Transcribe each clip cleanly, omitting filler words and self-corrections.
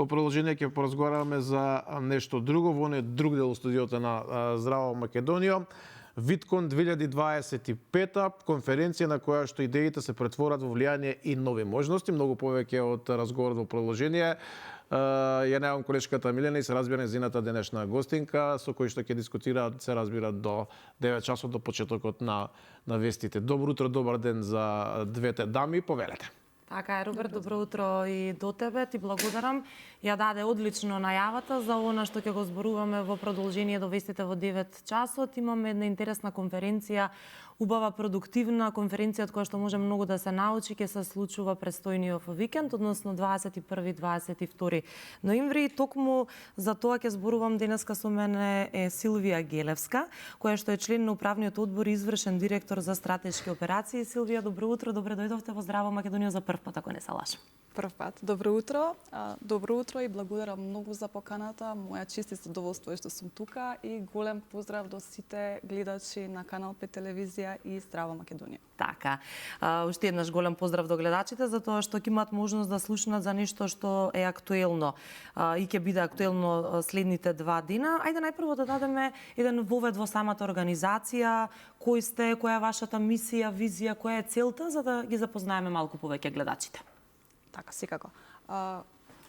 Во продолжение ќе поразговараме за нешто друго во оној друг дел студиото на Здрава Македонија. VidCon 2025, конференција на која што идеите се претворат во влијание и нови можности, многу повеќе од разговорот во продолжение. Ја најавам колешката Милена и се разбира незината денешна гостинка, со кој што ќе дискутираат, се разбира, до 9 часот, до почетокот на вестите. Добро утро, добар ден за двете дами, повелете. Така е, Роберт, добро утро и до тебе, ти благодарам. Ја даде одлично најавата за она што ќе го зборуваме во продолжение до вестите во 9 часот. Имаме една интересна конференција, убава, продуктивна конференција од која што може многу да се научи, ќе се случува престојниот викенд, односно 21-22 ноември. Токму за тоа ќе зборувам денеска со мене е Силвија Гелевска, која што е член на управниот одбор и извршен директор за стратешки операции. Силвија, добро утро, добре дојдовте во Здрава Македонија за прв пат, ако не се лажам. Прв пат. Добро утро. Добро утро и благодарам многу за поканата. Моја чест и задоволство е што сум тука и голем поздрав до сите гледачи на Канал 5 телевизија и Здрава Македонија. Така. Уште еднаш голем поздрав до гледачите за тоа што ќе имаат можност да слушнат за нешто што е актуелно и ќе биде актуелно следните 2 дена. Ајде најпрво да дадеме еден вовед во самата организација, кој сте, која е вашата мисија, визија, која е целта, за да ги запознаеме малку повеќе гледачите. Така, секако.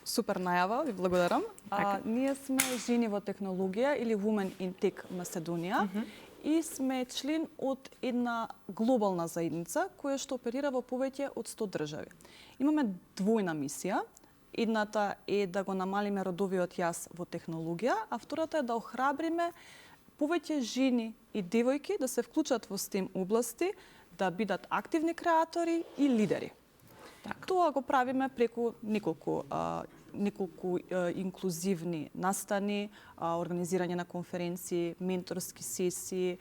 Супер најава, ви благодарам. Ние сме жени во технологија или Women in Tech Македонија и сме член од една глобална заедница која што оперира во повеќе од 100 држави. Имаме двојна мисија. Едната е да го намалиме родовиот јас во технологија, а втората е да охрабриме повеќе жени и девојки да се вклучат во STEM области, да бидат активни креатори и лидери. Так. Тоа го правиме преку неколку инклузивни настани, организирање на конференции, менторски сесии,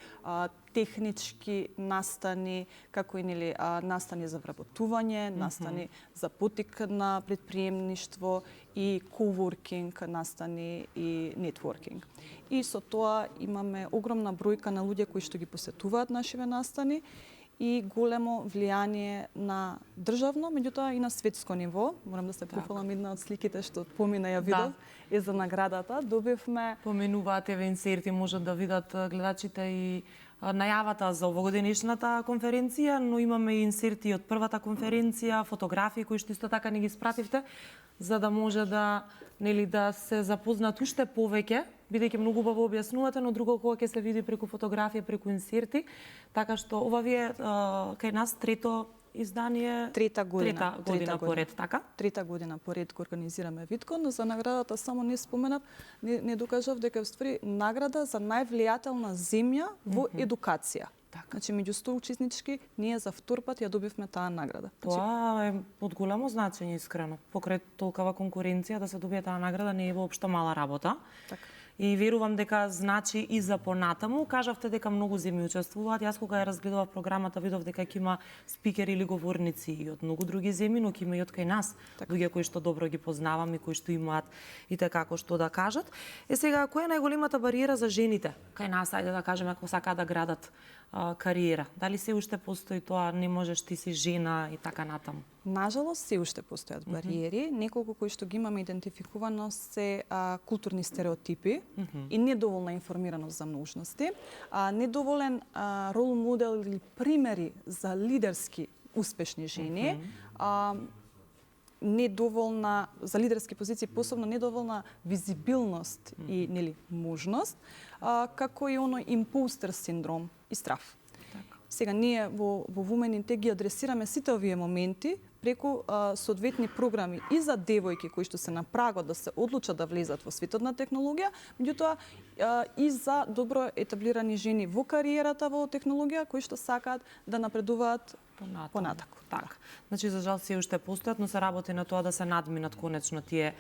технички настани, како и настани за вработување, настани за потик на предприемништво и коворкинг настани и нетворкинг. И со тоа имаме огромна бројка на луѓе кои што ги посетуваат нашиве настани и големо влијание на државно, меѓутоа и на светско ниво. Морам да се пофалам една од сликите што помина ја видов е за наградата. Добивме... Поменуваат еве инсерти, можат да видат гледачите и најавата за овогодишната конференција, но имаме и инсерти од првата конференција, фотографии кои што исто така не ги спративте, за да може да се запознат уште повеќе, бидејќи многу убаво објаснувате, но друго кога ќе се види преку фотографија, преку инсерти, така што ова ви е кај нас трето издание, трета година поред, така? Трета година поред го организираме VidCon, но за наградата само не споменав, не докажав дека вствари награда за највлијателна земја во едукација. Так. Значи, меѓу 100 учеснички, ние за втор пат ја добивме таа награда. Тоа е од големо значење, искрено. Покрај толкава конкуренција да се добие таа награда не е воопшто мала работа. Така. И верувам дека значи и за понатаму. Кажавте дека многу земји учествуваат. Јас кога ја разгледував програмата видов дека ќе има спикери или говорници и од многу други земји, но ќе има и од кај нас. Така. Луѓе кои што добро ги познавам и кои што имаат и како што да кажат. Сега, која е најголемата бариера за жените? Кај нас, ајде да кажеме, ако сакаат да градат кариера. Дали се уште постои тоа, не можеш, ти си жена и така натаму? Нажалост, се уште постојат бариери. Неколку кои што ги имаме идентификувано се културни стереотипи и недоволна информираност за нужности, недоволен рол модел или примери за лидерски успешни жени, недоволна за лидерски позиции, посебно недоволна визибилност и можност, како и оној импостер синдром и страв. Сега ние во Women in Tech ги адресираме сите овие моменти преку соодветни програми и за девојки кои што се на прагот да се одлучат да влезат во светот на технологија, меѓутоа и за добро етаблирани жени во кариерата во технологија кои што сакаат да напредуваат понатаку. Така. Значи за жал се уште постојат, но се работи на тоа да се надминат конечно тие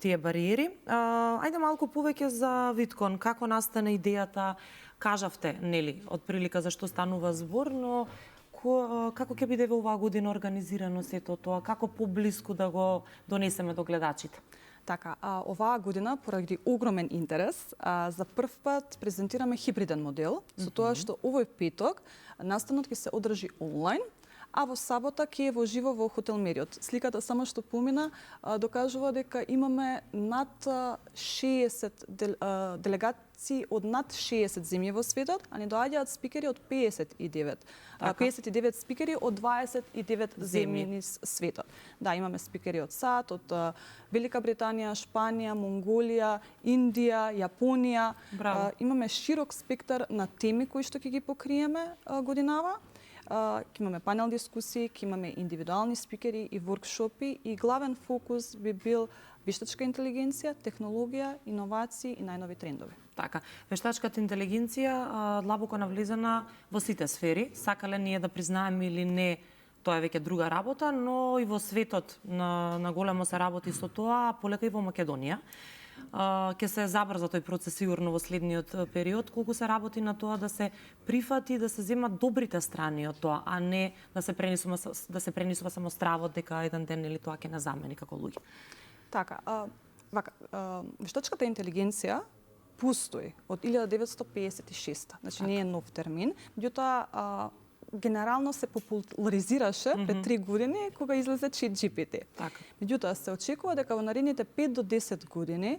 бариери. Ајде малку повеќе за VidCon. Како настана идејата? Кажавте, нели, од прилика за што станува збор, но како ќе биде во оваа година организирано сето тоа? Како поблиску да го донесеме до гледачите? Така, оваа година, поради огромен интерес, за прв пат презентираме хибриден модел, со тоа што овој петок настанот ќе се одржи онлайн, а во сабота ќе е во живо во хотел Мериот. Сликата само што помина докажува дека имаме над 60 делегации од над 60 земји во светот, а ни доаѓаат спикери од 59. 59 спикери од 29 земји низ светот. Да, имаме спикери од САД, од Велика Британија, Шпанија, Монголија, Индија, Јапонија. Имаме широк спектар на теми кои што ќе ги покриеме годинава. Ќе имаме панел дискусии, ќе имаме индивидуални спикери и воркшопи и главен фокус би бил вештачка интелигенција, технологија, иновации и најнови трендови. Така, вештачката интелигенција длабоко навлезена во сите сфери, сакале ние да признаеме или не, тоа е веќе друга работа, но и во светот на големо се работи со тоа, полека и во Македонија. Ќе се забрза тој процес сигурно во следниот период, колку се работи на тоа да се прифати, да се земат добрите страни од тоа, а не да се пренесува само стравот дека еден ден или тоа ќе не замени како луѓе. Така, вештачката интелигенција постои од 1956, значи не е нов термин, меѓутоа генерално се популаризираше пред 3 години кога излезе ChatGPT. Меѓутоа се очекува дека во наредните 5 до 10 години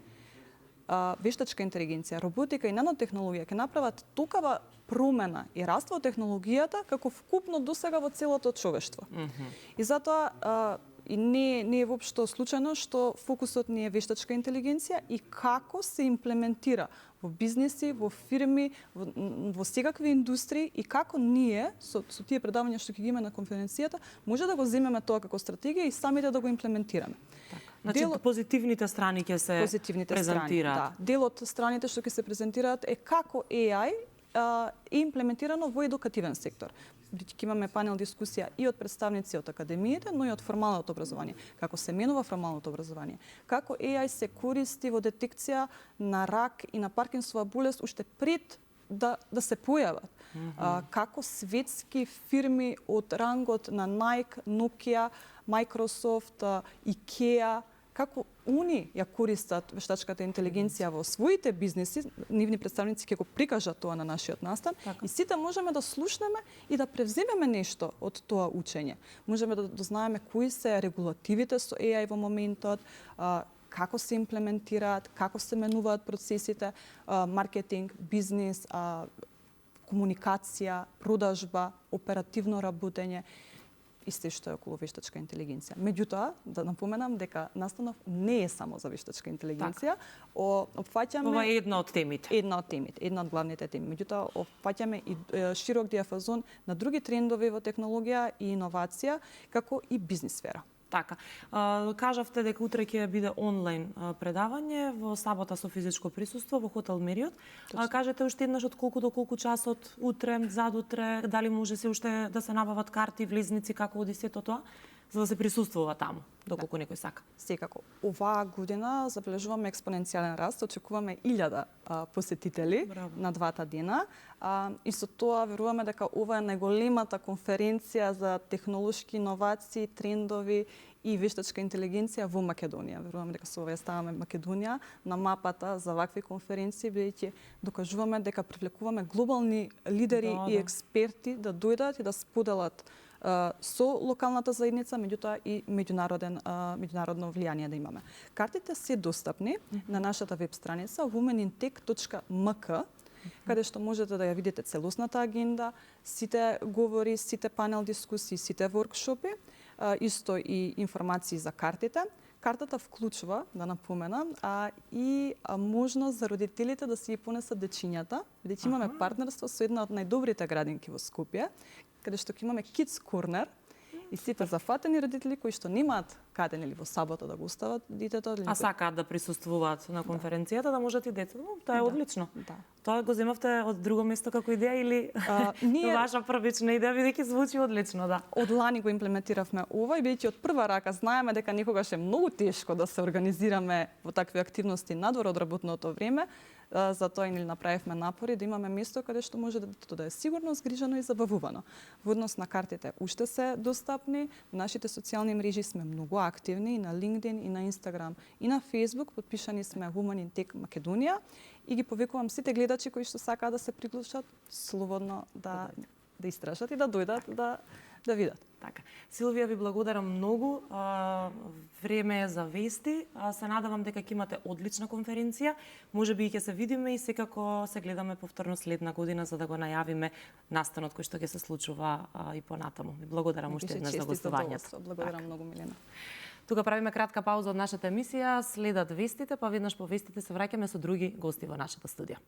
вештачка интелигенција, роботика и нанотехнологија ќе направат токава промена и раст во технологијата како вкупно досега во целото човештво. И затоа и не е воопшто случајно што фокусот ни е вештачка интелигенција и како се имплементира во бизнеси, во фирми, во секакви индустрии и како ние со тие предавања што ќе ги имаме на конференцијата може да го земеме тоа како стратегија и самите да го имплементираме. Значи позитивните страни ќе се презентираат. Да, дел од страните што ќе се презентираат е како AI е имплементирано во едукативен сектор. Ќе имаме панел дискусија и од представници од академиите, но и од формалното образование. Како се менува формалното образование? Како AI се користи во детекција на рак и на Паркинсова болест уште пред да се појават? Како светски фирми од рангот на Nike, Nokia, Microsoft, IKEA, како они ја користат вештачката интелигенција во своите бизнеси, нивни представници ќе го прикажат тоа на нашиот настан и сите можеме да слушнеме и да превземеме нешто од тоа учење. Можеме да дознаеме кои се регулативите со AI во моментот, како се имплементираат, како се менуваат процесите, маркетинг, бизнес, комуникација, продажба, оперативно работење. Исто што е околу вештачка интелигенција. Меѓутоа, да напоменам дека настанов не е само за вештачка интелигенција, опфаќаме ова е една од темите. Една од главните теми. Меѓутоа, опфаќаме и широк диапазон на други трендови во технологија и иновација, како и бизнис сфера. Така. Кажавте дека утре ќе биде онлайн предавање, во сабота со физичко присуство во хотел Мериот. Кажете уште еднаш од колку до колку часот, утре, задутре, дали може се уште да се набават карти, влезници, како оди сето тоа, за да се присуствува таму, доколку некој сака? Секако. Оваа година забележуваме експоненцијален раст, очекуваме 1000 посетители на двата дена. И со тоа веруваме дека ова е најголемата конференција за технолошки иновации, трендови и вештачка интелигенција во Македонија. Веруваме дека со ова ја ставаме Македонија на мапата за вакви конференции, бидејќи докажуваме дека привлекуваме глобални лидери и експерти да дојдат и да споделат со локалната заедница, меѓутоа и меѓународно влијание да имаме. Картите се достапни на нашата веб страница womenintech.mk, каде што можете да ја видите целосната агенда, сите говори, сите панел дискусии, сите воркшопи, исто и информации за картите. Картата вклучува, да напоменам, и можност за родителите да си ги понесат дечињата, бидејќи имаме партнерство со една од најдобрите градинки во Скопје, каде што ќе имаме Kids Corner и сите зафатени родители кои што немаат каде или во сабота да го остават детето. А сакаат да присуствуваат на конференцијата, да можат и детето. Тоа е одлично. Тоа го земавте од друго место како идеја или ваша првична идеја, бидејќи звучи одлично, да. Од лани го имплементиравме ова и бидејќи од прва рака знаеме дека некогаш е многу тешко да се организираме во такви активности надвор од работното време, затоа и ни направивме напори да имаме место каде што може детето да е сигурно, згрижено и забавувано. Во однос на картите уште се достапни, на нашите социјални мрежи сме многу активни и на LinkedIn, и на Instagram, и на Facebook, подпишани сме Women in Tech Македонија и ги повикувам сите гледачи кои што сакаат да се приклучат слободно да истражат и да дојдат да видат. Така. Силвија, ви благодарам многу. Време е за вести. Се надевам дека ќе имате одлична конференција. Може би и ќе се видиме и секако се гледаме повторно следна година за да го најавиме настанот кој што ќе се случува и понатаму. Ви благодарам уште еднаш за гостувањето. Благодарам многу, Милена. Тука правиме кратка пауза од нашата емисија, следат вестите, па веднаш по вестите се враќаме со други гости во нашата студија.